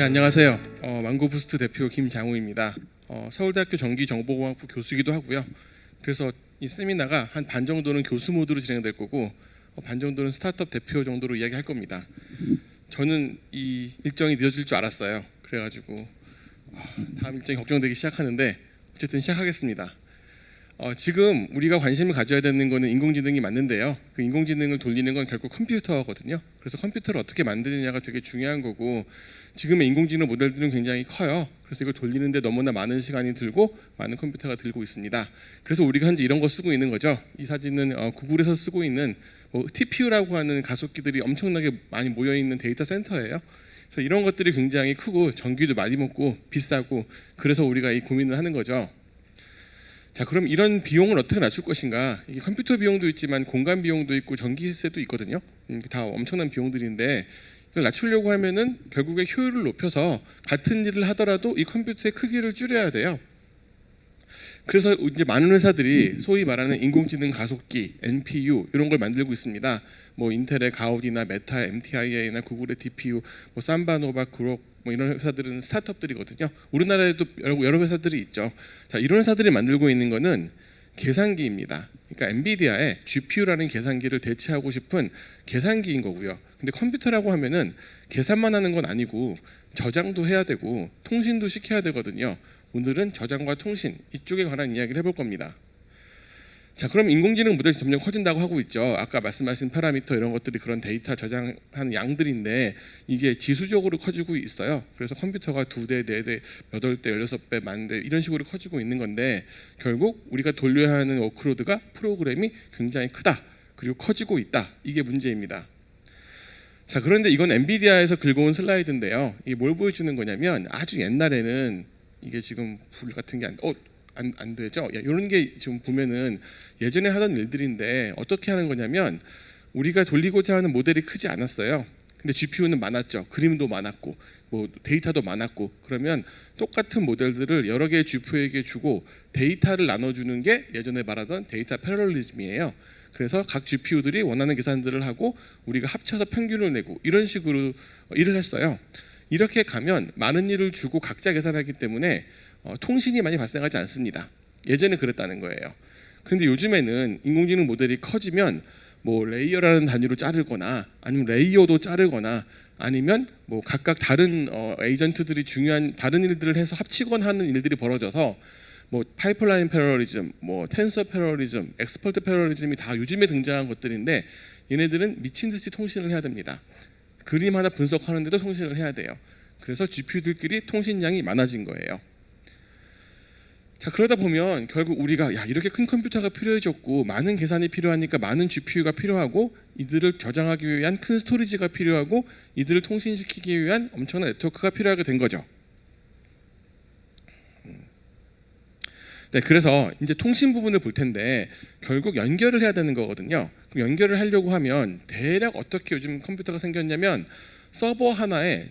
안녕하세요. 망고부스트 대표 김장우입니다. 서울대학교 전기정보공학부 교수이기도 하고요. 그래서 이 세미나가 한 반 정도는 교수 모드로 진행될 거고 반 정도는 스타트업 대표 정도로 이야기할 겁니다. 저는 이 일정이 늦어질 줄 알았어요. 그래가지고 다음 일정이 걱정되기 시작하는데 어쨌든 시작하겠습니다. 지금 우리가 관심을 가져야 되는 거는 인공지능이 맞는데요. 그 인공지능을 돌리는 건 결국 컴퓨터거든요. 그래서 컴퓨터를 어떻게 만드느냐가 되게 중요한 거고, 지금의 인공지능 모델들은 굉장히 커요. 그래서 이걸 돌리는데 너무나 많은 시간이 들고 많은 컴퓨터가 들고 있습니다. 그래서 우리가 현재 이런 거 쓰고 있는 거죠. 이 사진은 구글에서 쓰고 있는 TPU라고 하는 가속기들이 엄청나게 많이 모여 있는 데이터 센터예요. 그래서 이런 것들이 굉장히 크고 전기도 많이 먹고 비싸고, 그래서 우리가 이 고민을 하는 거죠. 자, 그럼 이런 비용을 어떻게 낮출 것인가? 이게 컴퓨터 비용도 있지만 공간 비용도 있고 전기세도 있거든요. 다 엄청난 비용들인데 이걸 낮추려고 하면은 결국에 효율을 높여서 같은 일을 하더라도 이 컴퓨터의 크기를 줄여야 돼요. 그래서 이제 많은 회사들이 소위 말하는 인공지능 가속기, NPU 이런 걸 만들고 있습니다. 인텔의 가우디나 메타, MTIA나 구글의 DPU, 삼바노바, 그록 이런 회사들은 스타트업들이거든요. 우리나라에도 여러 회사들이 있죠. 자, 이런 회사들이 만들고 있는 거는 계산기입니다. 그러니까 엔비디아의 GPU라는 계산기를 대체하고 싶은 계산기인 거고요. 근데 컴퓨터라고 하면은 계산만 하는 건 아니고 저장도 해야 되고 통신도 시켜야 되거든요. 오늘은 저장과 통신 이쪽에 관한 이야기를 해볼 겁니다. 자, 그럼 인공지능 모델이 점점 커진다고 하고 있죠. 아까 말씀하신 파라미터 이런 것들이 그런 데이터 저장하는 양들인데 이게 지수적으로 커지고 있어요. 그래서 컴퓨터가 2대, 4대, 8대, 16배, 10,000대 이런 식으로 커지고 있는 건데, 결국 우리가 돌려야 하는 워크로드가 프로그램이 굉장히 크다. 그리고 커지고 있다. 이게 문제입니다. 자, 그런데 이건 엔비디아에서 긁어온 슬라이드인데요. 이게 뭘 보여주는 거냐면, 아주 옛날에는 이게 지금 불 같은 게 안 되죠. 이런 게 지금 보면은 예전에 하던 일들인데 어떻게 하는 거냐면, 우리가 돌리고자 하는 모델이 크지 않았어요. 근데 GPU는 많았죠. 그림도 많았고 데이터도 많았고, 그러면 똑같은 모델들을 여러 개의 GPU에게 주고 데이터를 나눠주는 게 예전에 말하던 데이터 패러럴리즘이에요. 그래서 각 GPU들이 원하는 계산들을 하고 우리가 합쳐서 평균을 내고 이런 식으로 일을 했어요. 이렇게 가면 많은 일을 주고 각자 계산하기 때문에 통신이 많이 발생하지 않습니다. 예전에 그랬다는 거예요. 그런데 요즘에는 인공지능 모델이 커지면 레이어라는 단위로 자르거나 아니면 레이어도 자르거나 아니면 각각 다른 에이전트들이 중요한 다른 일들을 해서 합치거나 하는 일들이 벌어져서 파이프라인 패러럴리즘, 텐서 패러럴리즘, 엑스퍼트 패러럴리즘이 다 요즘에 등장한 것들인데, 얘네들은 미친 듯이 통신을 해야 됩니다. 그림 하나 분석하는데도 통신을 해야 돼요. 그래서 GPU들끼리 통신량이 많아진 거예요. 자, 그러다 보면 결국 우리가 이렇게 큰 컴퓨터가 필요해졌고 많은 계산이 필요하니까 많은 GPU가 필요하고, 이들을 저장하기 위한 큰 스토리지가 필요하고, 이들을 통신시키기 위한 엄청난 네트워크가 필요하게 된 거죠. 네, 그래서 이제 통신 부분을 볼 텐데 결국 연결을 해야 되는 거거든요. 그럼 연결을 하려고 하면 대략 어떻게 요즘 컴퓨터가 생겼냐면, 서버 하나에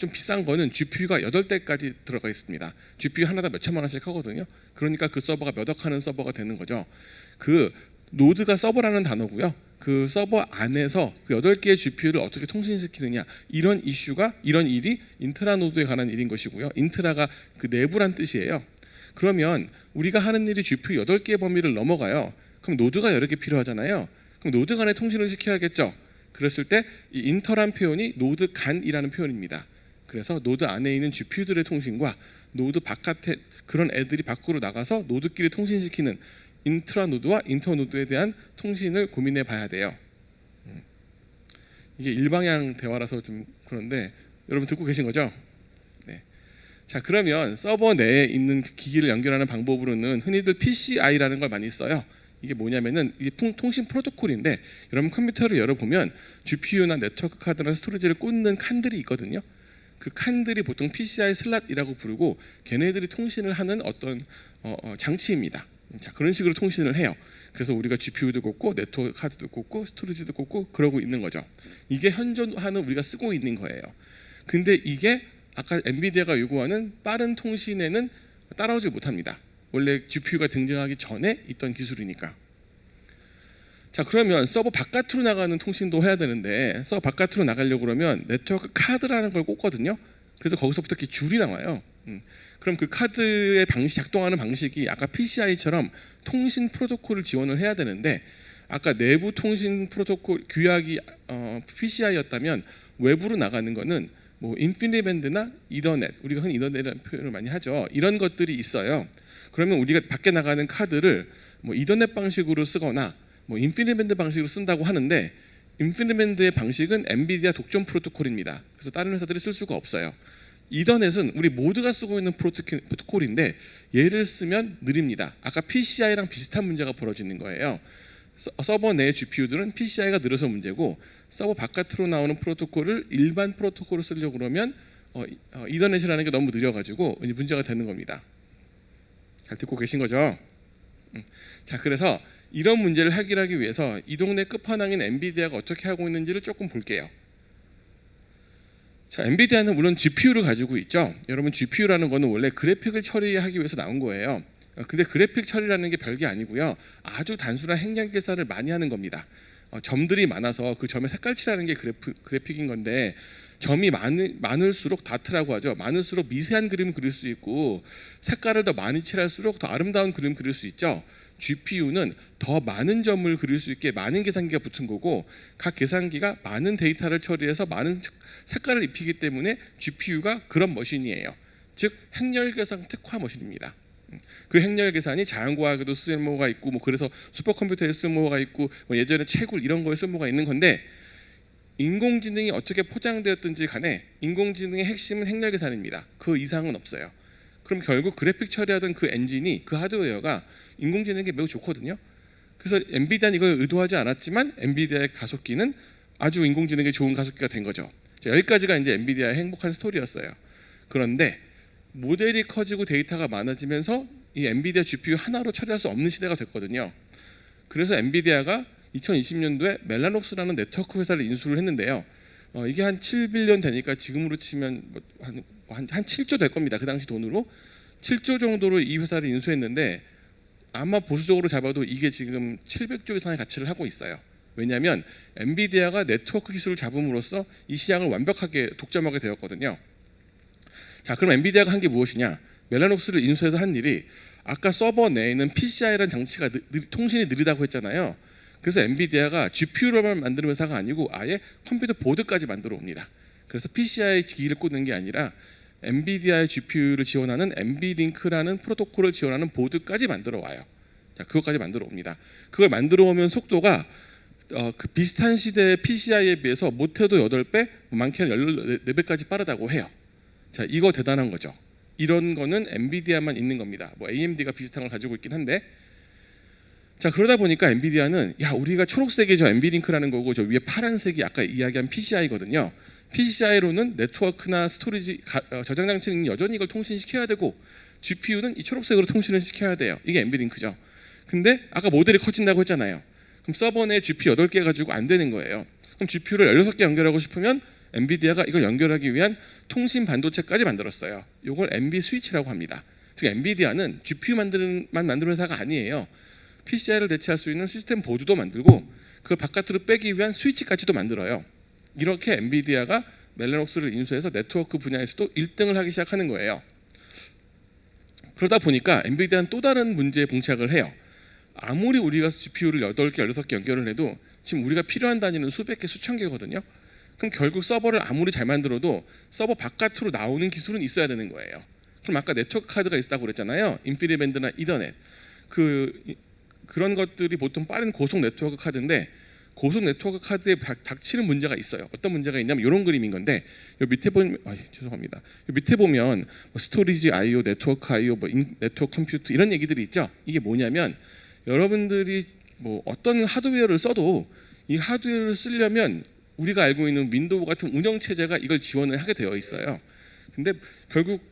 좀 비싼 거는 GPU가 8대까지 들어가 있습니다. GPU 하나당 몇 천만 원씩 하거든요. 그러니까 그 서버가 몇 억 하는 서버가 되는 거죠. 그 노드가 서버라는 단어고요. 그 서버 안에서 그 8개의 GPU를 어떻게 통신시키느냐, 이런 일이 인트라 노드에 관한 일인 것이고요. 인트라가 그 내부란 뜻이에요. 그러면 우리가 하는 일이 GPU 8개의 범위를 넘어가요. 그럼 노드가 여러 개 필요하잖아요. 그럼 노드 간에 통신을 시켜야겠죠. 그랬을 때 이 인터란 표현이 노드 간이라는 표현입니다. 그래서 노드 안에 있는 GPU들의 통신과 노드 바깥에 그런 애들이 밖으로 나가서 노드끼리 통신시키는 인트라 노드와 인터 노드에 대한 통신을 고민해 봐야 돼요. 이게 일방향 대화라서 좀 그런데 여러분 듣고 계신 거죠? 네. 자, 그러면 서버 내에 있는 기기를 연결하는 방법으로는 흔히들 PCI라는 걸 많이 써요. 이게 뭐냐면은 이게 통신 프로토콜인데, 여러분 컴퓨터를 열어보면 GPU나 네트워크 카드나 스토리지를 꽂는 칸들이 있거든요. 그 칸들이 보통 PCI 슬롯이라고 부르고, 걔네들이 통신을 하는 어떤 장치입니다. 자, 그런 식으로 통신을 해요. 그래서 우리가 GPU도 꽂고 네트워크 카드도 꽂고 스토리지도 꽂고 그러고 있는 거죠. 이게 현존하는 우리가 쓰고 있는 거예요. 근데 이게 아까 엔비디아가 요구하는 빠른 통신에는 따라오지 못합니다. 원래 GPU가 등장하기 전에 있던 기술이니까. 자, 그러면 서버 바깥으로 나가는 통신도 해야 되는데, 서버 바깥으로 나가려고 그러면 네트워크 카드라는 걸 꽂거든요. 그래서 거기서부터 이렇게 줄이 나와요. 그럼 그 카드의 작동하는 방식이 아까 PCI처럼 통신 프로토콜을 지원을 해야 되는데, 아까 내부 통신 프로토콜 규약이 PCI였다면 외부로 나가는 거는 뭐 인피니밴드나 이더넷, 우리가 흔히 이더넷이라는 표현을 많이 하죠. 이런 것들이 있어요. 그러면 우리가 밖에 나가는 카드를 뭐 이더넷 방식으로 쓰거나 뭐 인피니밴드 방식으로 쓴다고 하는데, 인피니밴드의 방식은 엔비디아 독점 프로토콜입니다. 그래서 다른 회사들이 쓸 수가 없어요. 이더넷은 우리 모두가 쓰고 있는 프로토콜인데 얘를 쓰면 느립니다. 아까 PCI랑 비슷한 문제가 벌어지는 거예요. 서버 내 GPU들은 PCI가 느려서 문제고, 서버 바깥으로 나오는 프로토콜을 일반 프로토콜을 쓰려고 그러면 이더넷이라는 게 너무 느려가지고 문제가 되는 겁니다. 잘 듣고 계신 거죠? 자, 그래서 이런 문제를 해결하기 위해서 이 동네 끝판왕인 엔비디아가 어떻게 하고 있는지를 조금 볼게요. 자, 엔비디아는 물론 GPU를 가지고 있죠. 여러분, GPU라는 거는 원래 그래픽을 처리하기 위해서 나온 거예요. 근데 그래픽 처리라는 게 별게 아니고요, 아주 단순한 행렬 계산을 많이 하는 겁니다. 점들이 많아서 그 점에 색깔 칠하는 게 그래픽인 건데, 점이 많을수록 다트라고 하죠. 많을수록 미세한 그림을 그릴 수 있고, 색깔을 더 많이 칠할수록 더 아름다운 그림을 그릴 수 있죠. GPU는 더 많은 점을 그릴 수 있게 많은 계산기가 붙은 거고, 각 계산기가 많은 데이터를 처리해서 많은 색깔을 입히기 때문에 GPU가 그런 머신이에요. 즉 행렬 계산 특화 머신입니다. 그 행렬 계산이 자연과학에도 쓸모가 있고, 뭐 그래서 슈퍼컴퓨터에 쓸모가 있고, 뭐 예전에 채굴 이런 거에 쓸모가 있는 건데, 인공지능이 어떻게 포장되었든지 간에 인공지능의 핵심은 행렬 계산입니다. 그 이상은 없어요. 그럼 결국 그래픽 처리하던 그 엔진이, 그 하드웨어가 인공지능에게 매우 좋거든요. 그래서 엔비디아는 이걸 의도하지 않았지만 엔비디아의 가속기는 아주 인공지능에 좋은 가속기가 된 거죠. 자, 여기까지가 이제 엔비디아의 행복한 스토리였어요. 그런데 모델이 커지고 데이터가 많아지면서 이 엔비디아 GPU 하나로 처리할 수 없는 시대가 됐거든요. 그래서 엔비디아가 2020년도에 멜라녹스라는 네트워크 회사를 인수를 했는데요. 이게 한 7빌리언 되니까 지금으로 치면 한 7조 될 겁니다. 그 당시 돈으로 7조 정도로 이 회사를 인수했는데, 아마 보수적으로 잡아도 이게 지금 700조 이상의 가치를 하고 있어요. 왜냐하면 엔비디아가 네트워크 기술을 잡음으로써 이 시장을 완벽하게 독점하게 되었거든요. 자, 그럼 엔비디아가 한 게 무엇이냐? 멜라녹스를 인수해서 한 일이, 아까 서버 내에 있는 PCI라는 장치가 통신이 느리다고 했잖아요. 그래서 엔비디아가 GPU로만 만드는 회사가 아니고 아예 컴퓨터 보드까지 만들어 옵니다. 그래서 PCI 기기를 꽂는 게 아니라 엔비디아의 GPU를 지원하는 NVLink라는 프로토콜을 지원하는 보드까지 만들어 와요. 자, 그것까지 만들어 옵니다. 그걸 만들어 오면 속도가 그 비슷한 시대의 PCI에 비해서 못해도 8배, 많게는 14배까지 빠르다고 해요. 자, 이거 대단한 거죠. 이런 거는 엔비디아만 있는 겁니다. 뭐 AMD가 비슷한 걸 가지고 있긴 한데, 자, 그러다 보니까 엔비디아는, 야, 우리가 초록색이 저 NVLink라는 거고 저 위에 파란색이 아까 이야기한 PCI거든요. PCI로는 네트워크나 스토리지 저장 장치는 여전히 이걸 통신시켜야 되고, GPU는 이 초록색으로 통신을 시켜야 돼요. 이게 NVLink죠. 근데 아까 모델이 커진다고 했잖아요. 그럼 서버 내 GPU 8개 가지고 안 되는 거예요. 그럼 GPU를 16개 연결하고 싶으면 엔비디아가 이걸 연결하기 위한 통신 반도체까지 만들었어요. 이걸 NV 스위치라고 합니다. 즉 엔비디아는 GPU만 만드는 회사가 아니에요. PCI를 대체할 수 있는 시스템 보드도 만들고, 그걸 바깥으로 빼기 위한 스위치까지도 만들어요. 이렇게 엔비디아가 멜라녹스를 인수해서 네트워크 분야에서도 1등을 하기 시작하는 거예요. 그러다 보니까 엔비디아는 또 다른 문제에 봉착을 해요. 아무리 우리가 GPU를 8개, 16개 연결을 해도 지금 우리가 필요한 단위는 수백 개, 수천 개거든요. 그럼 결국 서버를 아무리 잘 만들어도 서버 바깥으로 나오는 기술은 있어야 되는 거예요. 그럼 아까 네트워크 카드가 있다고 그랬잖아요. 인피니밴드나 이더넷. 그런 것들이 보통 빠른 고속 네트워크 카드인데, 고속 네트워크 카드에 닥치는 문제가 있어요. 어떤 문제가 있냐면 이런 그림인 건데, 요 밑에 보면 죄송합니다. 요 밑에 보면 뭐 스토리지 I/O, 네트워크 I/O, 뭐 네트워크 컴퓨터 이런 얘기들이 있죠. 이게 뭐냐면, 여러분들이 뭐 어떤 하드웨어를 써도 이 하드웨어를 쓰려면 우리가 알고 있는 윈도우 같은 운영 체제가 이걸 지원을 하게 되어 있어요. 근데 결국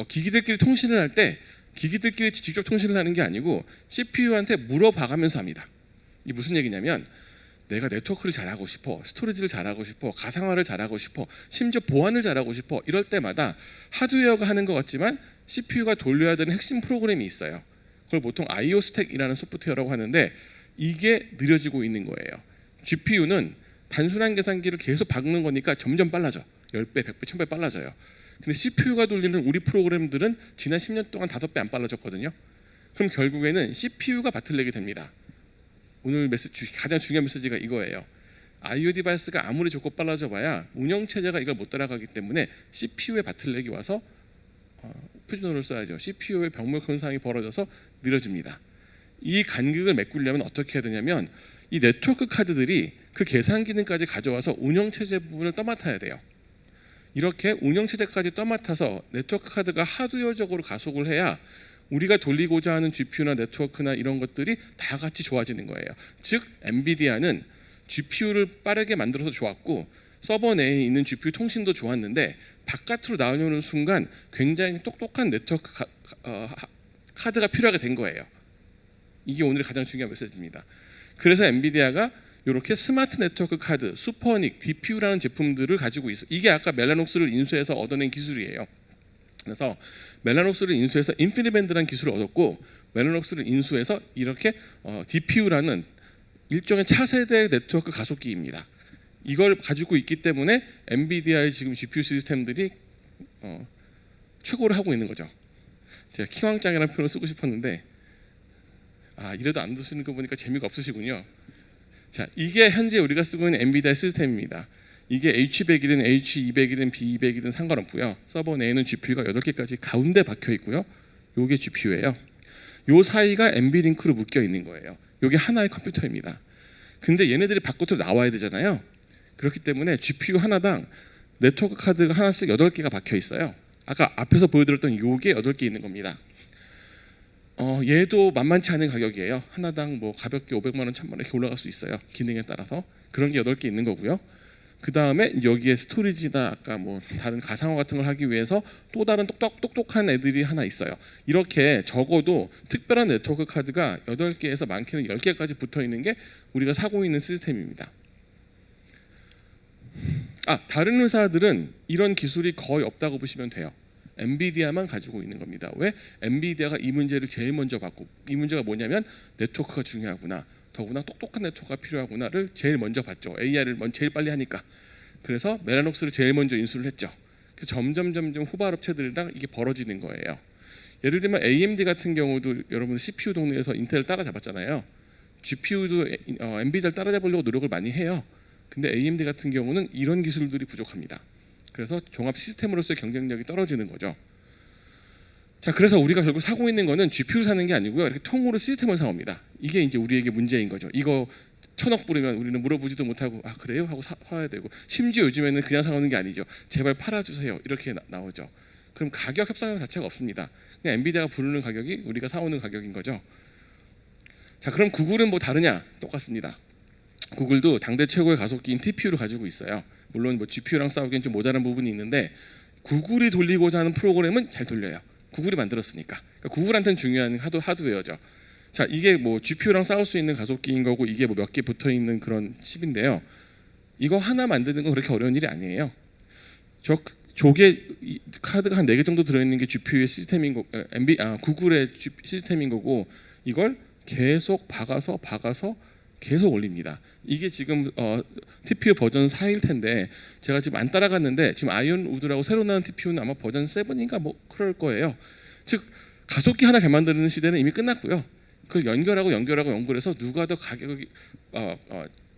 기기들끼리 통신을 할 때 기기들끼리 직접 통신을 하는 게 아니고 CPU한테 물어봐가면서 합니다. 이게 무슨 얘기냐면, 내가 네트워크를 잘하고 싶어, 스토리지를 잘하고 싶어, 가상화를 잘하고 싶어, 심지어 보안을 잘하고 싶어, 이럴 때마다 하드웨어가 하는 것 같지만 CPU가 돌려야 되는 핵심 프로그램이 있어요. 그걸 보통 I/O 스택이라는 소프트웨어라고 하는데, 이게 느려지고 있는 거예요. GPU는 단순한 계산기를 계속 박는 거니까 점점 빨라져. 10배, 100배, 1000배 빨라져요. 근데 CPU가 돌리는 우리 프로그램들은 지난 10년 동안 5배 안 빨라졌거든요. 그럼 결국에는 CPU가 바틀내게 됩니다. 오늘 가장 중요한 메시지가 이거예요. IO 디바이스가 아무리 좋고 빨라져봐야 운영체제가 이걸 못 따라가기 때문에 CPU의 바틀렉이 와서 표준어를 써야죠. CPU의 병목 현상이 벌어져서 느려집니다. 이 간극을 메꾸려면 어떻게 해야 되냐면 이 네트워크 카드들이 그 계산 기능까지 가져와서 운영체제 부분을 떠맡아야 돼요. 이렇게 운영체제까지 떠맡아서 네트워크 카드가 하드웨어적으로 가속을 해야 우리가 돌리고자 하는 GPU나 네트워크나 이런 것들이 다 같이 좋아지는 거예요. 즉 엔비디아는 GPU를 빠르게 만들어서 좋았고 서버 내에 있는 GPU 통신도 좋았는데 바깥으로 나오는 순간 굉장히 똑똑한 네트워크 카드가 필요하게 된 거예요. 이게 오늘의 가장 중요한 메시지입니다. 그래서 엔비디아가 이렇게 스마트 네트워크 카드, 슈퍼닉, DPU라는 제품들을 가지고 있어요. 이게 아까 멜라녹스를 인수해서 얻어낸 기술이에요. 그래서 멜라녹스를 인수해서 인피니밴드라는 기술을 얻었고 멜라녹스를 인수해서 이렇게 DPU라는 일종의 차세대 네트워크 가속기입니다. 이걸 가지고 있기 때문에 엔비디아의 지금 GPU 시스템들이 최고를 하고 있는 거죠. 제가 키왕짱이라는 표현을 쓰고 싶었는데 이래도 안 쓰는 거 보니까 재미가 없으시군요. 자, 이게 현재 우리가 쓰고 있는 엔비디아 시스템입니다. 이게 H100이든 H200이든 B200이든 상관없고요. 서버 내에는 GPU가 8개까지 가운데 박혀 있고요. 요게 GPU예요. 요 사이가 NVLink 묶여 있는 거예요. 요게 하나의 컴퓨터입니다. 근데 얘네들이 밖으로 나와야 되잖아요. 그렇기 때문에 GPU 하나당 네트워크 카드가 하나씩 8개가 박혀 있어요. 아까 앞에서 보여드렸던 요게 8개 있는 겁니다. 얘도 만만치 않은 가격이에요. 하나당 뭐 가볍게 500만 원, 1000만 원 이렇게 올라갈 수 있어요. 기능에 따라서. 그런 게 8개 있는 거고요. 그 다음에 여기에 스토리지나 아까 뭐 다른 가상화 같은 걸 하기 위해서 또 다른 똑똑한 애들이 하나 있어요. 이렇게 적어도 특별한 네트워크 카드가 8개에서 많게는 10개까지 붙어 있는 게 우리가 사고 있는 시스템입니다. 다른 회사들은 이런 기술이 거의 없다고 보시면 돼요. 엔비디아만 가지고 있는 겁니다. 왜? 엔비디아가 이 문제를 제일 먼저 봤고, 이 문제가 뭐냐면 네트워크가 중요하구나, 더구나 똑똑한 네트워크가 필요하구나를 제일 먼저 봤죠. AI를 제일 빨리 하니까. 그래서 멜라녹스를 제일 먼저 인수를 했죠. 그래서 점점 후발업체들이랑 이게 벌어지는 거예요. 예를 들면 AMD 같은 경우도 여러분 CPU 동네에서 인텔을 따라잡았잖아요. GPU도 엔비디아를 따라잡으려고 노력을 많이 해요. 근데 AMD 같은 경우는 이런 기술들이 부족합니다. 그래서 종합 시스템으로서의 경쟁력이 떨어지는 거죠. 자, 그래서 우리가 결국 사고 있는 거는 GPU를 사는 게 아니고요. 이렇게 통으로 시스템을 사옵니다. 이게 이제 우리에게 문제인 거죠. 이거 1000억 부르면 우리는 물어보지도 못하고 그래요? 하고 사야 되고, 심지어 요즘에는 그냥 사오는 게 아니죠. 제발 팔아주세요. 이렇게 나오죠. 그럼 가격 협상력 자체가 없습니다. 그냥 엔비디아가 부르는 가격이 우리가 사오는 가격인 거죠. 자, 그럼 구글은 뭐 다르냐? 똑같습니다. 구글도 당대 최고의 가속기인 TPU를 가지고 있어요. 물론 뭐 GPU랑 싸우기엔 좀 모자란 부분이 있는데 구글이 돌리고자 하는 프로그램은 잘 돌려요. 구글이 만들었으니까. 그러니까 구글한테는 중요한 하드웨어죠. 자, 이게 뭐 GPU랑 싸울 수 있는 가속기인 거고, 이게 뭐 몇 개 붙어 있는 그런 칩인데요. 이거 하나 만드는 건 그렇게 어려운 일이 아니에요. 저게 카드가 한 4개 정도 들어있는 게 GPU의 시스템인 거, 구글의 시스템인 거고, 이걸 계속 박아서 계속 올립니다. 이게 지금 TPU 버전 4일 텐데 제가 지금 안 따라갔는데 지금 아이온 우드라고 새로 나온 TPU는 아마 버전 7인가 뭐 그럴 거예요. 즉 가속기 하나 잘 만드는 시대는 이미 끝났고요. 그걸 연결해서 누가 더 가격이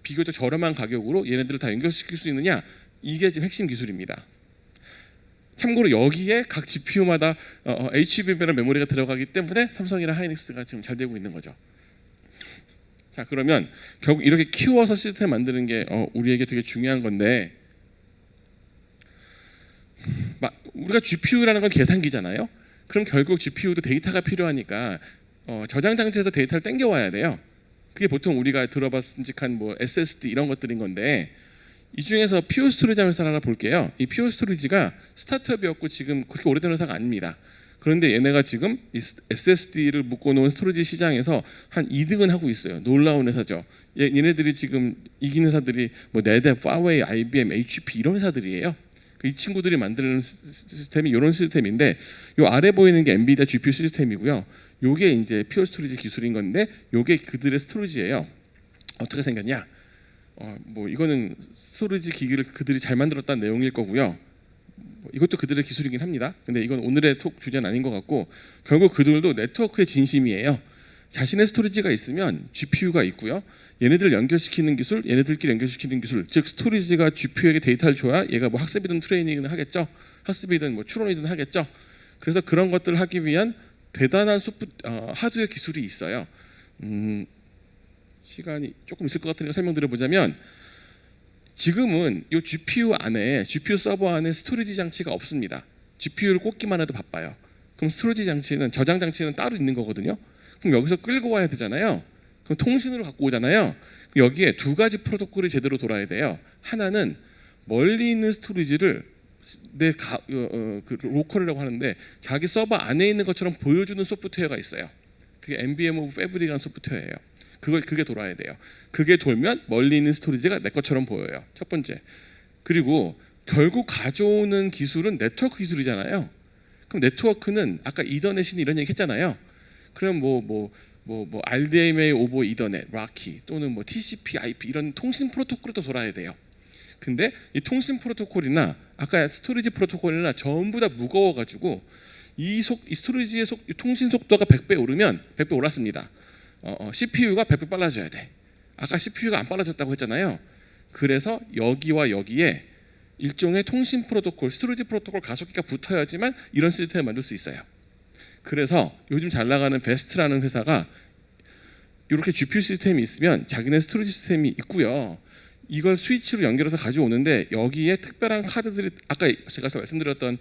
비교적 저렴한 가격으로 얘네들을 다 연결시킬 수 있느냐, 이게 지금 핵심 기술입니다. 참고로 여기에 각 GPU마다 HBM이라는 메모리가 들어가기 때문에 삼성이랑 하이닉스가 지금 잘 되고 있는 거죠. 자, 그러면 결국 이렇게 키워서 시스템 만드는 게 우리에게 되게 중요한 건데, 우리가 GPU라는 건 계산기잖아요. 그럼 결국 GPU도 데이터가 필요하니까 저장 장치에서 데이터를 땡겨와야 돼요. 그게 보통 우리가 들어봤음직한 뭐 SSD 이런 것들인 건데, 이 중에서 퓨어 스토리지 하면서 하나 볼게요. 이 퓨어 스토리지가 스타트업이었고 지금 그렇게 오래된 회사가 아닙니다. 그런데 얘네가 지금 이 SSD를 묶어놓은 스토리지 시장에서 한 2등은 하고 있어요. 놀라운 회사죠. 얘네들이 지금 이긴 회사들이 뭐 네뎁, 파웨이, IBM, HP 이런 회사들이에요. 이 친구들이 만드는 시스템이 이런 시스템인데, 요 아래 보이는 게 엔비디아 GPU 시스템이고요. 요게 이제 퓨어 스토리지 기술인 건데, 요게 그들의 스토리지예요. 어떻게 생겼냐? 뭐 이거는 스토리지 기기를 그들이 잘 만들었다는 내용일 거고요. 이것도 그들의 기술이긴 합니다. 근데 이건 오늘의 톡 주제는 아닌 것 같고, 결국 그들도 네트워크의 진심이에요. 자신의 스토리지가 있으면 GPU가 있고요. 얘네들 연결시키는 기술, 얘네들끼리 연결시키는 기술, 즉 스토리지가 GPU에게 데이터를 줘야 얘가 뭐 학습이든 트레이닝을 하겠죠. 학습이든 뭐 추론이든 하겠죠. 그래서 그런 것들을 하기 위한 대단한 하드웨어 기술이 있어요. 시간이 조금 있을 것 같으니까 설명드려보자면, 지금은 이 GPU 안에, GPU 서버 안에 스토리지 장치가 없습니다. GPU를 꽂기만 해도 바빠요. 그럼 스토리지 장치는, 저장 장치는 따로 있는 거거든요. 그럼 여기서 끌고 와야 되잖아요. 그럼 통신으로 갖고 오잖아요. 여기에 두 가지 프로토콜이 제대로 돌아야 돼요. 하나는 멀리 있는 스토리지를 그 로컬이라고 하는데, 자기 서버 안에 있는 것처럼 보여주는 소프트웨어가 있어요. 그게 NVMe 오브 패브릭이라는 소프트웨어예요. 그게 돌아야 돼요. 그게 돌면 멀리 있는 스토리지가 내 것처럼 보여요. 첫 번째. 그리고 결국 가져오는 기술은 네트워크 기술이잖아요. 그럼 네트워크는 아까 이더넷이 이런 얘기 했잖아요. 그럼 RDMA 오버 이더넷, 라키 또는 뭐 TCP, IP 이런 통신 프로토콜도 돌아야 돼요. 근데 이 통신 프로토콜이나 아까 스토리지 프로토콜이나 전부 다 무거워가지고 이 스토리지의 통신 속도가 100배 오르면 100배 올랐습니다. CPU가 100배 빨라져야 돼. 아까 CPU가 안 빨라졌다고 했잖아요. 그래서 여기와 여기에 일종의 통신 프로토콜, 스토리지 프로토콜 가속기가 붙어야지만 이런 시스템을 만들 수 있어요. 그래서 요즘 잘 나가는 베스트라는 회사가 이렇게 GPU 시스템이 있으면 자기네 스토리지 시스템이 있고요. 이걸 스위치로 연결해서 가져오는데 여기에 특별한 카드들이 아까 제가 말씀드렸던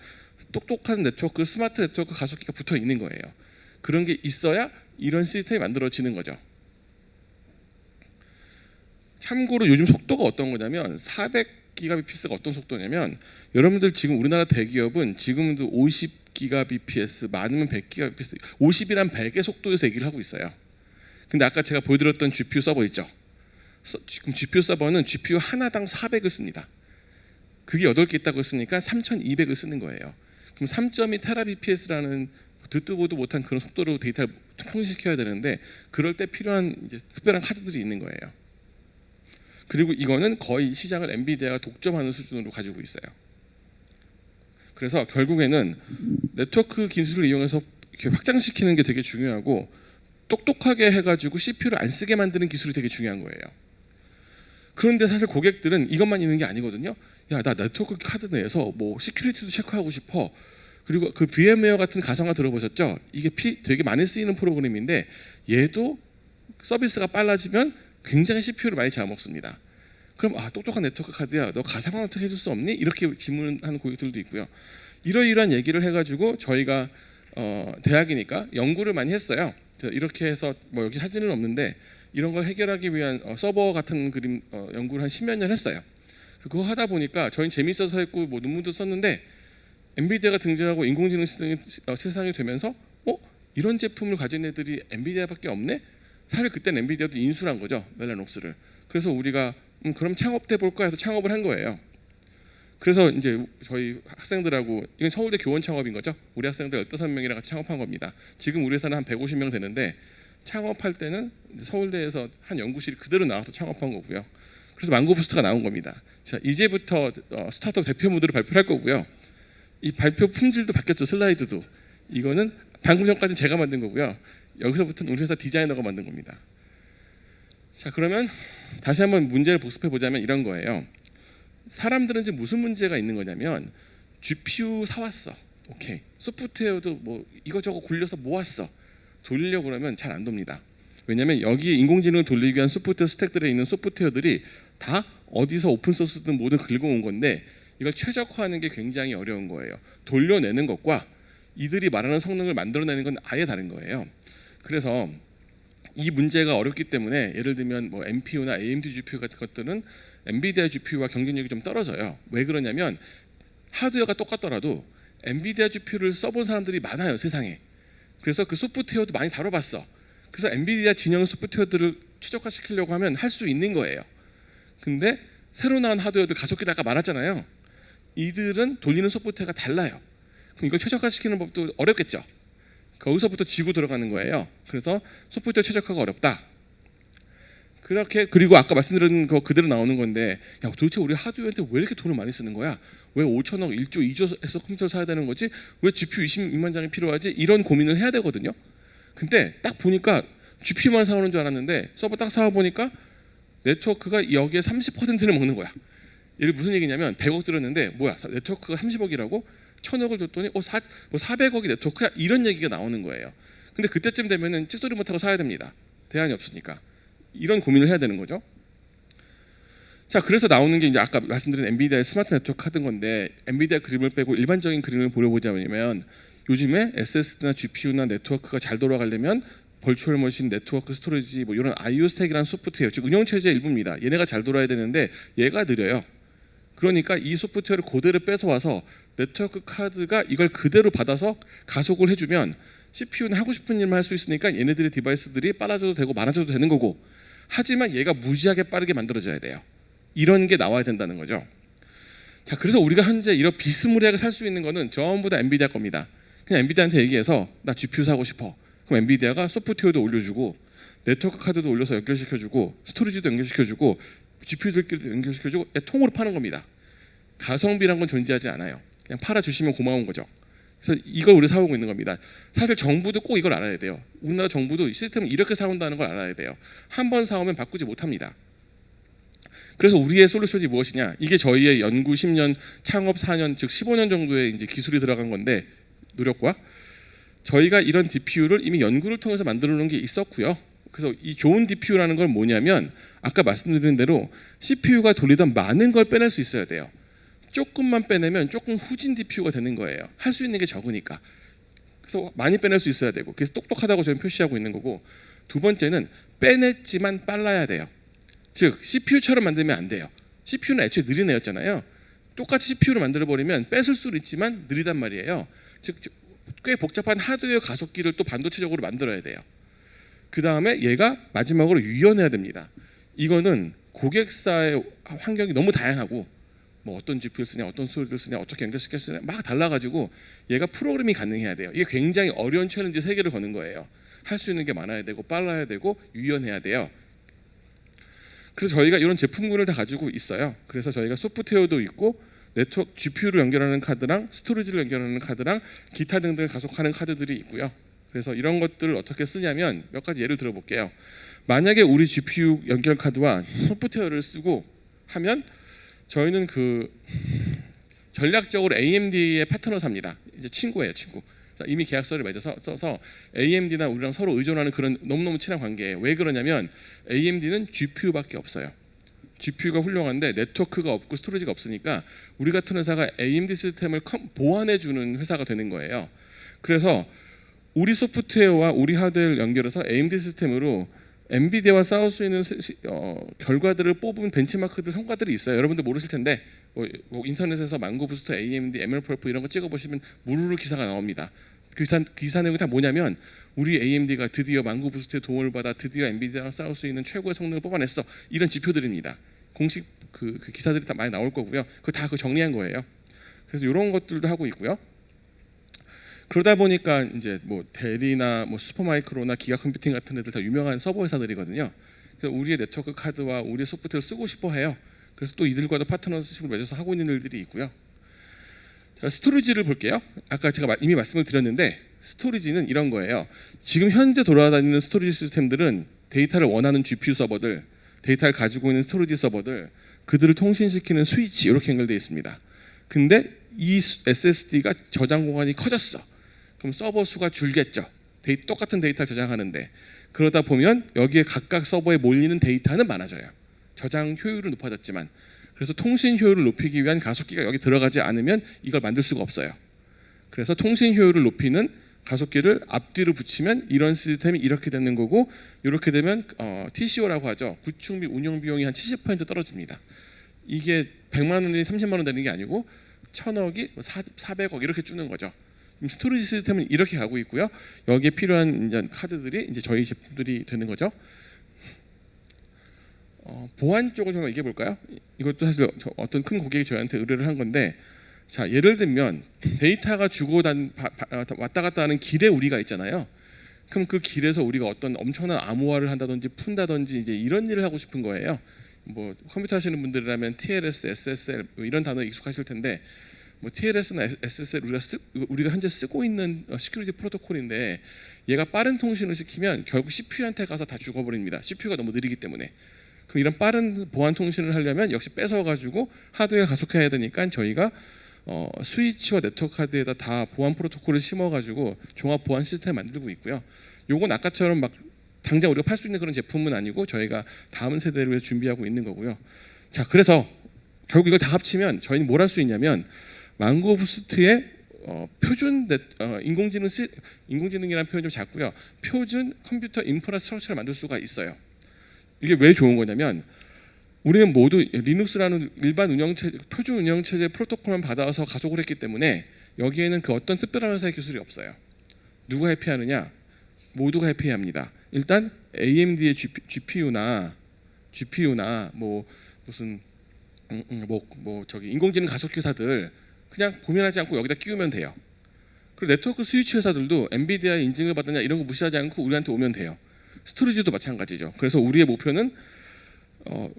똑똑한 네트워크, 스마트 네트워크 가속기가 붙어 있는 거예요. 그런 게 있어야 이런 시스템이 만들어지는 거죠. 참고로 요즘 속도가 어떤 거냐면 400GBps가 어떤 속도냐면, 여러분들 지금 우리나라 대기업은 지금도 50GBps, 많으면 100GBps, 50이란 100의 속도에서 얘기를 하고 있어요. 근데 아까 제가 보여드렸던 GPU 서버 있죠. 지금 GPU 서버는 GPU 하나당 400을 씁니다. 그게 8개 있다고 했으니까 3200을 쓰는 거예요. 그럼 3.2 테라bps라는 듣도 보도 못한 그런 속도로 데이터를 통신시켜야 되는데, 그럴 때 필요한 이제 특별한 카드들이 있는 거예요. 그리고 이거는 거의 시장을 엔비디아가 독점하는 수준으로 가지고 있어요. 그래서 결국에는 네트워크 기술을 이용해서 이렇게 확장시키는 게 되게 중요하고, 똑똑하게 해가지고 CPU를 안 쓰게 만드는 기술이 되게 중요한 거예요. 그런데 사실 고객들은 이것만 있는 게 아니거든요. 야, 나 네트워크 카드 내에서 뭐 시큐리티도 체크하고 싶어. 그리고 그 VM웨어 같은 가상화 들어보셨죠? 이게 되게 많이 쓰이는 프로그램인데, 얘도 서비스가 빨라지면 굉장히 CPU를 많이 잡아먹습니다. 그럼 똑똑한 네트워크 카드야, 너 가상화 어떻게 해줄 수 없니? 이렇게 질문하는 고객들도 있고요. 이러이러한 얘기를 해가지고 저희가 대학이니까 연구를 많이 했어요. 이렇게 해서 뭐 여기 사진은 없는데 이런 걸 해결하기 위한 서버 같은 그림 연구를 한 10몇 년 했어요. 그거 하다 보니까 저희는 재밌어서 했고 뭐 논문도 썼는데, 엔비디아가 등장하고 인공지능 세상이 되면서 이런 제품을 가진 애들이 엔비디아밖에 없네? 사실 그때는 엔비디아도 인수한 거죠, 멜라녹스를. 그래서 우리가 그럼 창업해 볼까 해서 창업을 한 거예요. 그래서 이제 저희 학생들하고, 이건 서울대 교원 창업인 거죠. 우리 학생들 15명이랑 같이 창업한 겁니다. 지금 우리 회사는 한 150명 되는데, 창업할 때는 서울대에서 한 연구실이 그대로 나와서 창업한 거고요. 그래서 망고부스트가 나온 겁니다. 자, 이제부터 스타트업 대표 모델을 발표할 거고요. 이 발표 품질도 바뀌었죠. 슬라이드도. 이거는 방금 전까지 제가 만든 거고요. 여기서부터는 우리 회사 디자이너가 만든 겁니다. 자, 그러면 다시 한번 문제를 복습해 보자면 이런 거예요. 사람들은 지금 무슨 문제가 있는 거냐면, GPU 사왔어. 오케이. 소프트웨어도 뭐 이거저거 굴려서 모았어. 돌리려고 그러면 잘 안 돕니다. 왜냐하면 여기에 인공지능을 돌리기 위한 소프트웨어 스택들에 있는 소프트웨어들이 다 어디서 오픈소스든 뭐든 긁어온 건데, 이걸 최적화하는 게 굉장히 어려운 거예요. 돌려내는 것과 이들이 말하는 성능을 만들어내는 건 아예 다른 거예요. 그래서 이 문제가 어렵기 때문에, 예를 들면 뭐 NPU나 AMD GPU 같은 것들은 엔비디아 GPU와 경쟁력이 좀 떨어져요. 왜 그러냐면 하드웨어가 똑같더라도 엔비디아 GPU를 써본 사람들이 많아요, 세상에. 그래서 그 소프트웨어도 많이 다뤄봤어. 그래서 엔비디아 진영 소프트웨어들을 최적화시키려고 하면 할 수 있는 거예요. 근데 새로 나온 하드웨어들, 가속기도 아까 말했잖아요. 이들은 돌리는 소프트웨어가 달라요. 그럼 이걸 최적화시키는 법도 어렵겠죠. 거기서부터 지고 들어가는 거예요. 그래서 소프트웨어 최적화가 어렵다. 그렇게 그리고 아까 말씀드린 거 그대로 나오는 건데 야 도대체 우리 하드웨어한테 왜 이렇게 돈을 많이 쓰는 거야? 왜 5천억, 1조, 2조에서 컴퓨터를 사야 되는 거지? 왜 GPU 26만 장이 필요하지? 이런 고민을 해야 되거든요. 근데 딱 보니까 GPU만 사오는 줄 알았는데 서버 딱 사와 보니까 네트워크가 여기에 30%를 먹는 거야. 이게 무슨 얘기냐면 100억 들었는데 뭐야 네트워크가 30억이라고? 1000억을 줬더니 400억이 네트워크야? 이런 얘기가 나오는 거예요. 근데 그때쯤 되면은 찍소리 못하고 사야 됩니다. 대안이 없으니까. 이런 고민을 해야 되는 거죠. 자, 그래서 나오는 게 이제 아까 말씀드린 엔비디아의 스마트 네트워크 카드인 건데 엔비디아 그림을 빼고 일반적인 그림을 보려보자면 요즘에 SSD나 GPU나 네트워크가 잘 돌아가려면 벌추얼 머신, 네트워크 스토리지 뭐 이런 IO 스택이라는 소프트웨어, 즉 운영 체제의 일부입니다. 얘네가 잘 돌아야 되는데 얘가 느려요. 그러니까 이 소프트웨어를 그대로 뺏어와서 네트워크 카드가 이걸 그대로 받아서 가속을 해주면 CPU는 하고 싶은 일만 할 수 있으니까 얘네들의 디바이스들이 빨라져도 되고 많아져도 되는 거고, 하지만 얘가 무지하게 빠르게 만들어져야 돼요. 이런 게 나와야 된다는 거죠. 자, 그래서 우리가 현재 이런 비스무리하게 살 수 있는 거는 전부 다 엔비디아 겁니다. 그냥 엔비디아한테 얘기해서 나 GPU 사고 싶어. 그럼 엔비디아가 소프트웨어도 올려주고 네트워크 카드도 올려서 연결시켜주고 스토리지도 연결시켜주고 GPU들끼리도 연결시켜주고 통으로 파는 겁니다. 가성비란 건 존재하지 않아요. 그냥 팔아주시면 고마운 거죠. 그래서 이걸 우리 사오고 있는 겁니다. 사실 정부도 꼭 이걸 알아야 돼요. 우리나라 정부도 이 시스템을 이렇게 사온다는 걸 알아야 돼요. 한 번 사오면 바꾸지 못합니다. 그래서 우리의 솔루션이 무엇이냐? 이게 저희의 연구 10년, 창업 4년, 즉 15년 정도의 이제 기술이 들어간 건데 노력과 저희가 이런 DPU를 이미 연구를 통해서 만들어 놓은 게 있었고요. 그래서 이 좋은 DPU라는 건 뭐냐면 아까 말씀드린 대로 CPU가 돌리던 많은 걸 빼낼 수 있어야 돼요. 조금만 빼내면 조금 후진 DPU가 되는 거예요. 할 수 있는 게 적으니까. 그래서 많이 빼낼 수 있어야 되고, 그래서 똑똑하다고 저는 표시하고 있는 거고, 두 번째는 빼냈지만 빨라야 돼요. 즉 CPU처럼 만들면 안 돼요. CPU는 애초에 느린 애였잖아요. 똑같이 CPU를 만들어버리면 뺏을 수는 있지만 느리단 말이에요. 즉 꽤 복잡한 하드웨어 가속기를 또 반도체적으로 만들어야 돼요. 그 다음에 얘가 마지막으로 유연해야 됩니다. 이거는 고객사의 환경이 너무 다양하고 뭐 어떤 GPU 쓰냐, 어떤 소리를 쓰냐, 어떻게 연결시켜 쓰냐 막 달라가지고 얘가 프로그램이 가능해야 돼요. 이게 굉장히 어려운 챌린지 3개를 거는 거예요. 할 수 있는 게 많아야 되고 빨라야 되고 유연해야 돼요. 그래서 저희가 이런 제품군을 다 가지고 있어요. 그래서 저희가 소프트웨어도 있고 네트워크 GPU를 연결하는 카드랑 스토리지를 연결하는 카드랑 기타 등등을 가속하는 카드들이 있고요. 그래서 이런 것들을 어떻게 쓰냐면 몇 가지 예를 들어볼게요. 만약에 우리 GPU 연결 카드와 소프트웨어를 쓰고 하면 저희는 그 전략적으로 AMD의 파트너 삽니다. 이제 친구예요, 친구. 이미 계약서를 맺어서 써서 AMD나 우리랑 서로 의존하는 그런 너무너무 친한 관계예요. 왜 그러냐면 AMD는 GPU밖에 없어요. GPU가 훌륭한데 네트워크가 없고 스토리지가 없으니까 우리 같은 회사가 AMD 시스템을 보완해주는 회사가 되는 거예요. 그래서 우리 소프트웨어와 우리 하드웨어를 연결해서 AMD 시스템으로 엔비디아와 싸울 수 있는 결과들을 뽑은 벤치마크들 성과들이 있어요. 여러분들 모르실 텐데 뭐 인터넷에서 망고 부스터, AMD, MLPerf 이런 거 찍어보시면 무르르 기사가 나옵니다. 기사 내용이 다 뭐냐면 우리 AMD가 드디어 망고 부스터의 도움을 받아 드디어 엔비디아와 싸울 수 있는 최고의 성능을 뽑아냈어. 이런 지표들입니다. 공식 그 기사들이 다 많이 나올 거고요. 그거 다 정리한 거예요. 그래서 이런 것들도 하고 있고요. 그러다 보니까 이제 뭐 델이나 뭐 슈퍼마이크로나 기가 컴퓨팅 같은 애들 다 유명한 서버 회사들이거든요. 그래서 우리의 네트워크 카드와 우리의 소프트웨어를 쓰고 싶어 해요. 그래서 또 이들과도 파트너십을 맺어서 하고 있는 일들이 있고요. 자, 스토리지를 볼게요. 아까 제가 이미 말씀을 드렸는데 스토리지는 이런 거예요. 지금 현재 돌아다니는 스토리지 시스템들은 데이터를 원하는 GPU 서버들, 데이터를 가지고 있는 스토리지 서버들, 그들을 통신시키는 스위치 이렇게 연결되어 있습니다. 근데 이 SSD가 저장 공간이 커졌어. 그럼 서버 수가 줄겠죠. 똑같은 데이터를 저장하는데 그러다 보면 여기에 각각 서버에 몰리는 데이터는 많아져요. 저장 효율은 높아졌지만 그래서 통신 효율을 높이기 위한 가속기가 여기 들어가지 않으면 이걸 만들 수가 없어요. 그래서 통신 효율을 높이는 가속기를 앞뒤로 붙이면 이런 시스템이 이렇게 되는 거고 이렇게 되면 TCO라고 하죠. 구축 및 운영 비용이 한 70% 떨어집니다. 이게 100만 원이 30만 원 되는 게 아니고 1000억이 400억 이렇게 주는 거죠. 스토리지 시스템은 이렇게 가고 있고요. 여기에 필요한 이제 카드들이 이제 저희 제품들이 되는 거죠. 보안 쪽을 좀 얘기해 볼까요? 이것도 사실 어떤 큰 고객이 저희한테 의뢰를 한 건데, 자 예를 들면 데이터가 왔다 갔다 하는 길에 우리가 있잖아요. 그럼 그 길에서 우리가 어떤 엄청난 암호화를 한다든지 푼다든지 이제 이런 일을 하고 싶은 거예요. 뭐 컴퓨터 하시는 분들이라면 TLS, SSL 뭐 이런 단어 익숙하실 텐데 뭐 TLS나 SSL 우리가 현재 쓰고 있는 시큐리티 프로토콜인데 얘가 빠른 통신을 시키면 결국 CPU한테 가서 다 죽어버립니다. CPU가 너무 느리기 때문에. 그럼 이런 빠른 보안 통신을 하려면 역시 뺏어 가지고 하드웨어 가속해야 되니까 저희가 스위치와 네트워크 카드에다 다 보안 프로토콜을 심어 가지고 종합 보안 시스템 만들고 있고요. 요건 아까처럼 막 당장 우리가 팔 수 있는 그런 제품은 아니고 저희가 다음 세대를 위해 준비하고 있는 거고요. 자, 그래서 결국 이걸 다 합치면 저희는 뭘 할 수 있냐면 망고 부스트의 표준 인공지능이라는 표현 좀 작고요. 표준 컴퓨터 인프라스트럭처를 만들 수가 있어요. 이게 왜 좋은 거냐면 우리는 모두 리눅스라는 일반 운영체제, 표준 운영체제 프로토콜만 받아서 가속을 했기 때문에 여기에는 그 어떤 특별한 회사의 기술이 없어요. 누가 해피하느냐? 모두가 해피합니다. 일단 AMD의 GPU나 뭐 무슨 저기 인공지능 가속기 회사들 그냥 고민하지 않고 여기다 끼우면 돼요. 그리고 네트워크 스위치 회사들도 엔비디아의 인증을 받느냐 이런 거 무시하지 않고 우리한테 오면 돼요. 스토리지도 마찬가지죠. 그래서 우리의 목표는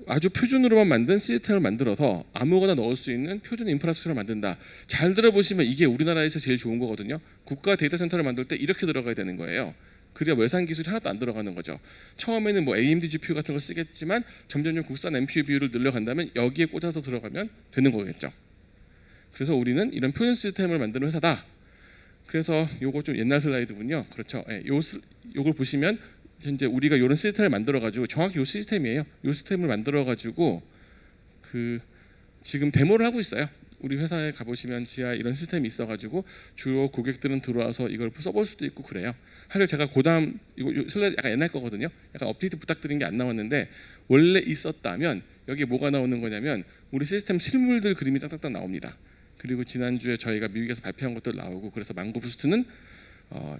아주 표준으로만 만든 시스템을 만들어서 아무거나 넣을 수 있는 표준 인프라스트럭처를 만든다. 잘 들어보시면 이게 우리나라에서 제일 좋은 거거든요. 국가 데이터 센터를 만들 때 이렇게 들어가야 되는 거예요. 그래야 외산 기술이 하나도 안 들어가는 거죠. 처음에는 뭐 AMD GPU 같은 걸 쓰겠지만 점점 국산 NPU 비율을 늘려간다면 여기에 꽂아서 들어가면 되는 거겠죠. 그래서 우리는 이런 표준 시스템을 만드는 회사다. 그래서 요거 좀 옛날 슬라이드군요. 그렇죠. 예, 요걸 보시면 현재 우리가 이런 시스템을 만들어 가지고 정확히 요 시스템이에요. 요 시스템을 만들어 가지고 그 지금 데모를 하고 있어요. 우리 회사에 가보시면 지하 이런 시스템이 있어가지고 주로 고객들은 들어와서 이걸 써볼 수도 있고 그래요. 사실 제가 고담 이거 슬라이드 약간 옛날 거거든요. 약간 업데이트 부탁드린 게 안 나왔는데 원래 있었다면 여기에 뭐가 나오는 거냐면 우리 시스템 실물들 그림이 딱딱딱 나옵니다. 그리고 지난주에 저희가 미국에서 발표한 것들 나오고 그래서 망고 부스트는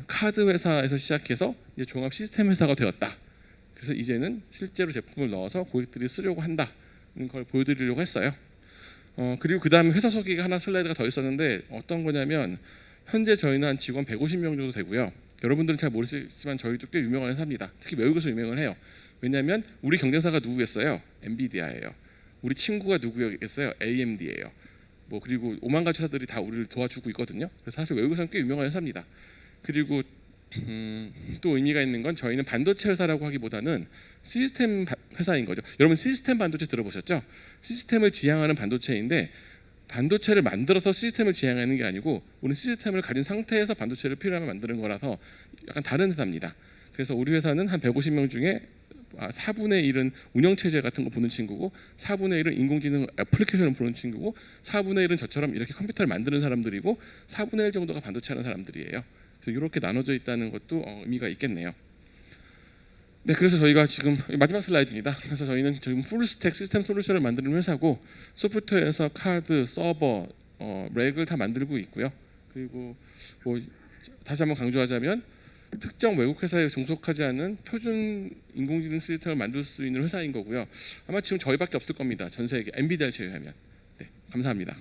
카드 회사에서 시작해서 이제 종합 시스템 회사가 되었다. 그래서 이제는 실제로 제품을 넣어서 고객들이 쓰려고 한다는 걸 보여드리려고 했어요. 그리고 그 다음에 회사 소개가 하나 슬라이드가 더 있었는데 어떤 거냐면 현재 저희는 한 직원 150명 정도 되고요. 여러분들은 잘 모르시지만 저희도 꽤 유명한 회사입니다. 특히 외국에서 유명을 해요. 왜냐하면 우리 경쟁사가 누구겠어요? 엔비디아예요. 우리 친구가 누구겠어요? AMD예요. 뭐 그리고 오만 가지 회사들이 다 우리를 도와주고 있거든요. 그래서 사실 외국에서는 꽤 유명한 회사입니다. 그리고 또 의미가 있는 건 저희는 반도체 회사라고 하기보다는 시스템 회사인 거죠. 여러분 시스템 반도체 들어보셨죠? 시스템을 지향하는 반도체인데 반도체를 만들어서 시스템을 지향하는 게 아니고 우리는 시스템을 가진 상태에서 반도체를 필요하면 만드는 거라서 약간 다른 회사입니다. 그래서 우리 회사는 한 150명 중에 4분의 1은 운영체제 같은 거 보는 친구고 4분의 1은 인공지능 애플리케이션을 보는 친구고 4분의 1은 저처럼 이렇게 컴퓨터를 만드는 사람들이고 4분의 1 정도가 반도체 하는 사람들이에요. 그래서 이렇게 나눠져 있다는 것도 의미가 있겠네요. 네, 그래서 저희가 지금 마지막 슬라이드입니다. 그래서 저희는 지금 풀스택 시스템 솔루션을 만드는 회사고 소프트웨어에서 카드, 서버, 렉을 다 만들고 있고요. 그리고 뭐 다시 한번 강조하자면 특정 외국 회사에 종속하지 않은 표준 인공지능 시스템을 만들 수 있는 회사인 거고요. 아마 지금 저희밖에 없을 겁니다. 전 세계 엔비디아를 제외하면. 네, 감사합니다.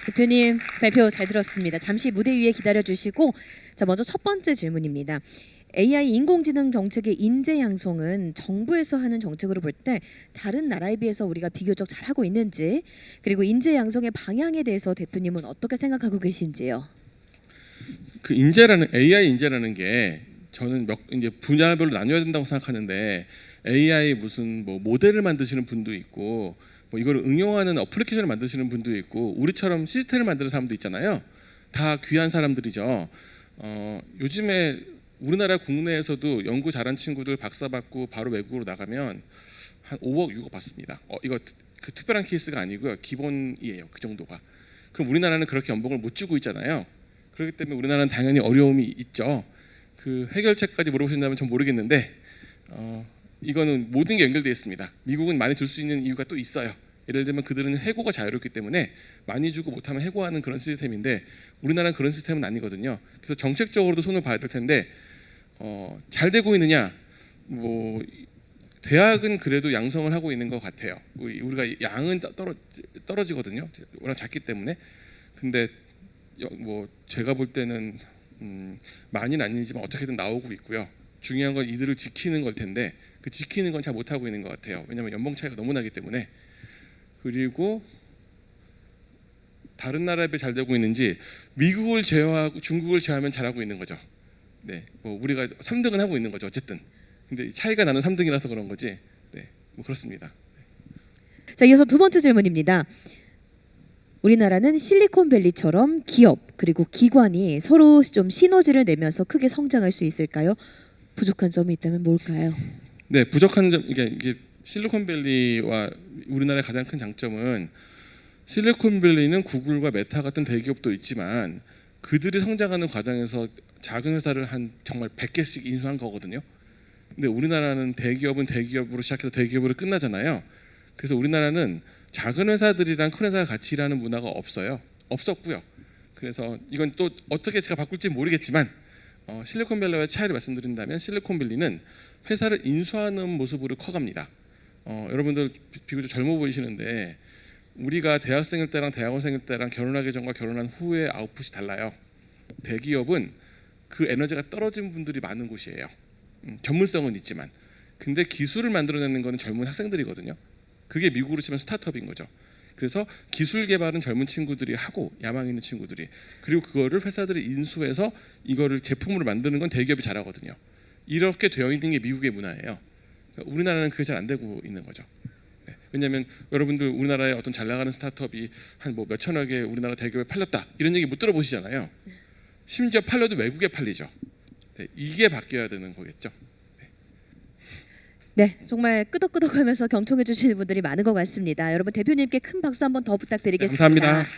대표님 발표 잘 들었습니다. 잠시 무대 위에 기다려 주시고 자 먼저 첫 번째 질문입니다. AI 인공지능 정책의 인재 양성은 정부에서 하는 정책으로 볼 때 다른 나라에 비해서 우리가 비교적 잘하고 있는지 그리고 인재 양성의 방향에 대해서 대표님은 어떻게 생각하고 계신지요? 그 인재라는 AI 인재라는 게 저는 이제 분야별로 나뉘어야 된다고 생각하는데 AI 무슨 뭐 모델을 만드시는 분도 있고 뭐 이걸 응용하는 어플리케이션을 만드시는 분도 있고 우리처럼 시스템을 만드는 사람도 있잖아요. 다 귀한 사람들이죠. 요즘에 우리나라 국내에서도 연구 잘한 친구들 박사 받고 바로 외국으로 나가면 한 5억, 6억 받습니다. 이거 그 특별한 케이스가 아니고요. 기본이에요. 그 정도가. 그럼 우리나라는 그렇게 연봉을 못 주고 있잖아요. 그렇기 때문에 우리나라는 당연히 어려움이 있죠. 그 해결책까지 물어보신다면 전 모르겠는데 이거는 모든 게 연결되어 있습니다. 미국은 많이 줄 수 있는 이유가 또 있어요. 예를 들면 그들은 해고가 자유롭기 때문에 많이 주고 못하면 해고하는 그런 시스템인데 우리나라는 그런 시스템은 아니거든요. 그래서 정책적으로도 손을 봐야 될 텐데 잘 되고 있느냐? 뭐 대학은 그래도 양성을 하고 있는 것 같아요. 우리가 양은 떨어지거든요. 워낙 작기 때문에. 근데 뭐 제가 볼 때는 많이는 아니지만 어떻게든 나오고 있고요. 중요한 건 이들을 지키는 걸 텐데 그 지키는 건 잘 못하고 있는 것 같아요. 왜냐하면 연봉 차이가 너무 나기 때문에. 그리고 다른 나라에 비해 잘 되고 있는지 미국을 제외하고 중국을 제외하면 잘하고 있는 거죠. 네, 뭐 우리가 3등은 하고 있는 거죠. 어쨌든. 근데 차이가 나는 3등이라서 그런 거지. 네, 뭐 그렇습니다. 자, 이어서 두 번째 질문입니다. 우리나라는 실리콘밸리처럼 기업 그리고 기관이 서로 좀 시너지를 내면서 크게 성장할 수 있을까요? 부족한 점이 있다면 뭘까요? 네, 부족한 점 이제 실리콘밸리와 우리나라의 가장 큰 장점은 실리콘밸리는 구글과 메타 같은 대기업도 있지만 그들이 성장하는 과정에서 작은 회사를 한 정말 100개씩 인수한 거거든요. 근데 우리나라는 대기업은 대기업으로 시작해서 대기업으로 끝나잖아요. 그래서 우리나라는 작은 회사들이랑 큰 회사가 같이 일하는 문화가 없었고요. 그래서 이건 또 어떻게 제가 바꿀지 모르겠지만 실리콘밸리와의 차이를 말씀드린다면 실리콘밸리는 회사를 인수하는 모습으로 커갑니다. 여러분들 비교적 젊어 보이시는데 우리가 대학생일 때랑 대학원생일 때랑 결혼하기 전과 결혼한 후의 아웃풋이 달라요. 대기업은 그 에너지가 떨어진 분들이 많은 곳이에요. 전문성은 있지만 근데 기술을 만들어내는 거는 젊은 학생들이거든요. 그게 미국으로 치면 스타트업인 거죠. 그래서 기술 개발은 젊은 친구들이 하고 야망 있는 친구들이 그리고 그거를 회사들이 인수해서 이거를 제품으로 만드는 건 대기업이 잘하거든요. 이렇게 되어 있는 게 미국의 문화예요. 우리나라는 그게 잘 안 되고 있는 거죠. 네. 왜냐하면 여러분들 우리나라의 어떤 잘 나가는 스타트업이 한 뭐 몇천억 개 우리나라 대기업에 팔렸다 이런 얘기 못 들어보시잖아요. 심지어 팔려도 외국에 팔리죠. 네. 이게 바뀌어야 되는 거겠죠. 네, 정말 끄덕끄덕하면서 경청해 주시는 분들이 많은 것 같습니다. 여러분 대표님께 큰 박수 한번 더 부탁드리겠습니다. 감사합니다.